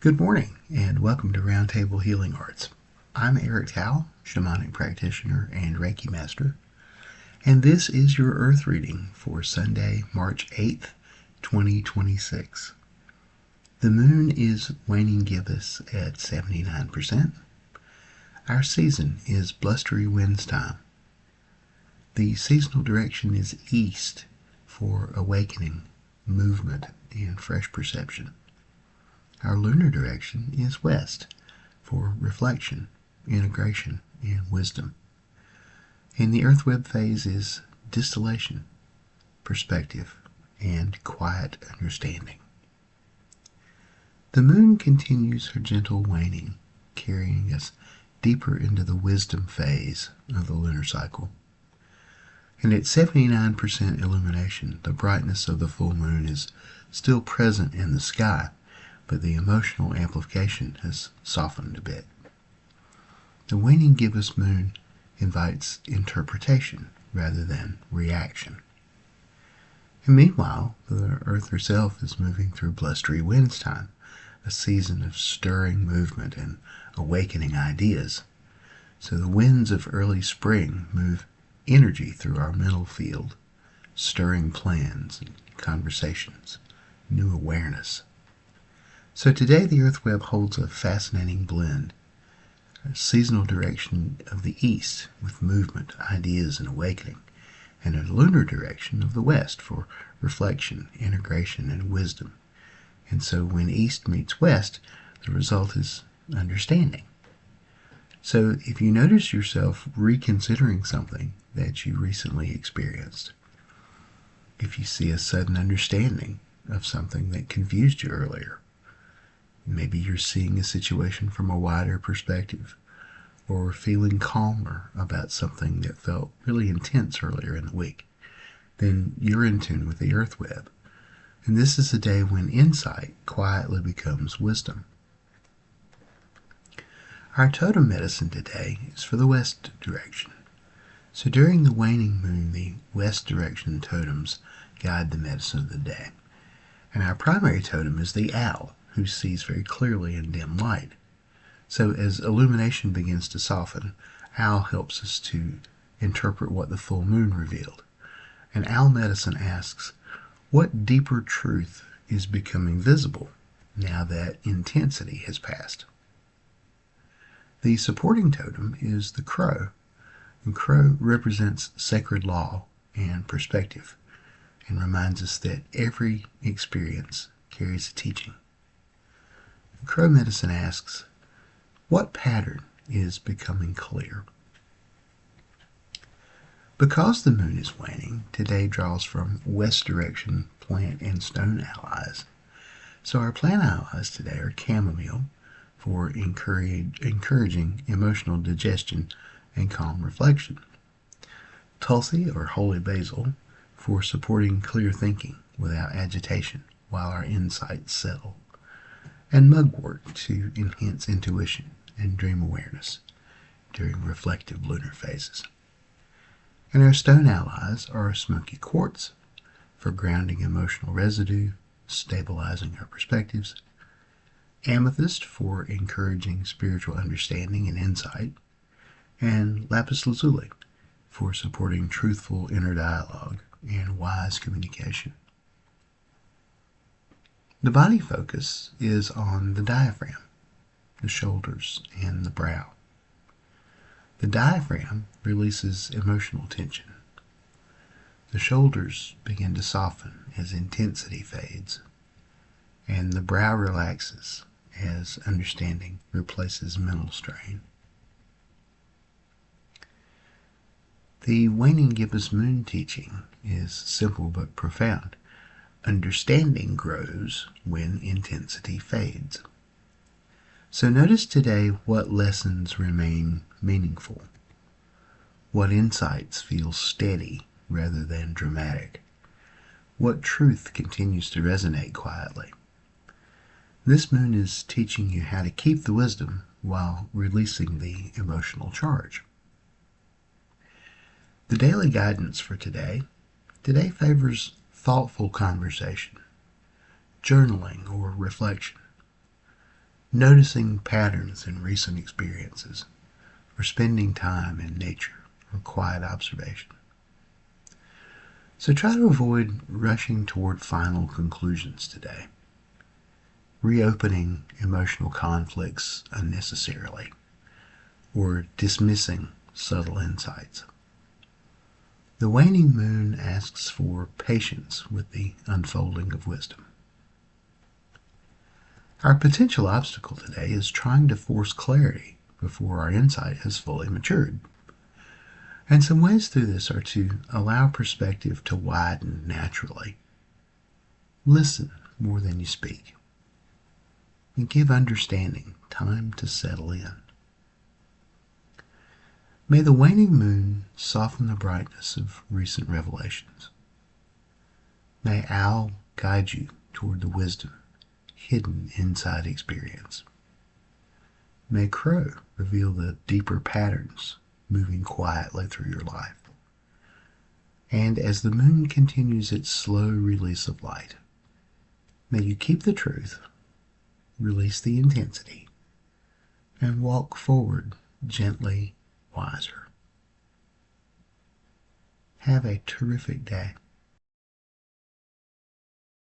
Good morning, and welcome to Roundtable Healing Arts. I'm Eric Howell, Shamanic practitioner and Reiki master, and this is your Earth reading for Sunday, March 8th, 2026. The moon is waning gibbous at 79%. Our season is blustery winds time. The seasonal direction is east for awakening, movement, and fresh perception. Our lunar direction is west for reflection, integration, and wisdom. And the earth web phase is distillation, perspective, and quiet understanding. The moon continues her gentle waning, carrying us deeper into the wisdom phase of the lunar cycle. And at 79% illumination, the brightness of the full moon is still present in the sky, but the emotional amplification has softened a bit. The waning gibbous moon invites interpretation rather than reaction. And meanwhile, the earth herself is moving through blustery winds time, a season of stirring movement and awakening ideas. So the winds of early spring move energy through our mental field, stirring plans and conversations, new awareness. So today the earth web holds a fascinating blend, a seasonal direction of the east with movement, ideas, and awakening, and a lunar direction of the west for reflection, integration, and wisdom. And so when east meets west, the result is understanding. So if you notice yourself reconsidering something that you recently experienced, if you see a sudden understanding of something that confused you earlier, maybe you're seeing a situation from a wider perspective, or feeling calmer about something that felt really intense earlier in the week, then you're in tune with the earth web. And this is a day when insight quietly becomes wisdom. Our totem medicine today is for the west direction. So during the waning moon, the west direction totems guide the medicine of the day. And our primary totem is the owl, who sees very clearly in dim light. So as illumination begins to soften, owl helps us to interpret what the full moon revealed. And owl medicine asks, what deeper truth is becoming visible now that intensity has passed? The supporting totem is the crow, and crow represents sacred law and perspective, and reminds us that every experience carries a teaching. Crow medicine asks, what pattern is becoming clear? Because the moon is waning, today draws from west direction plant and stone allies. So our plant allies today are chamomile for encouraging emotional digestion and calm reflection, tulsi or holy basil for supporting clear thinking without agitation while our insights settle, and mugwort to enhance intuition and dream awareness during reflective lunar phases. And our stone allies are smoky quartz for grounding emotional residue, stabilizing our perspectives, amethyst for encouraging spiritual understanding and insight, and lapis lazuli for supporting truthful inner dialogue and wise communication. The body focus is on the diaphragm, the shoulders, and the brow. The diaphragm releases emotional tension. The shoulders begin to soften as intensity fades, and the brow relaxes as understanding replaces mental strain. The waning gibbous moon teaching is simple but profound. Understanding grows when intensity fades. So notice today what lessons remain meaningful, what insights feel steady rather than dramatic, what truth continues to resonate quietly. This moon is teaching you how to keep the wisdom while releasing the emotional charge. The daily guidance for today favors thoughtful conversation, journaling or reflection, noticing patterns in recent experiences, or spending time in nature or quiet observation. So try to avoid rushing toward final conclusions today, reopening emotional conflicts unnecessarily, or dismissing subtle insights. The waning moon asks for patience with the unfolding of wisdom. Our potential obstacle today is trying to force clarity before our insight has fully matured. And some ways through this are to allow perspective to widen naturally. Listen more than you speak. And give understanding time to settle in. May the waning moon soften the brightness of recent revelations. May Owl guide you toward the wisdom hidden inside experience. May Crow reveal the deeper patterns moving quietly through your life. And as the moon continues its slow release of light, may you keep the truth, release the intensity, and walk forward gently wiser. Have a terrific day.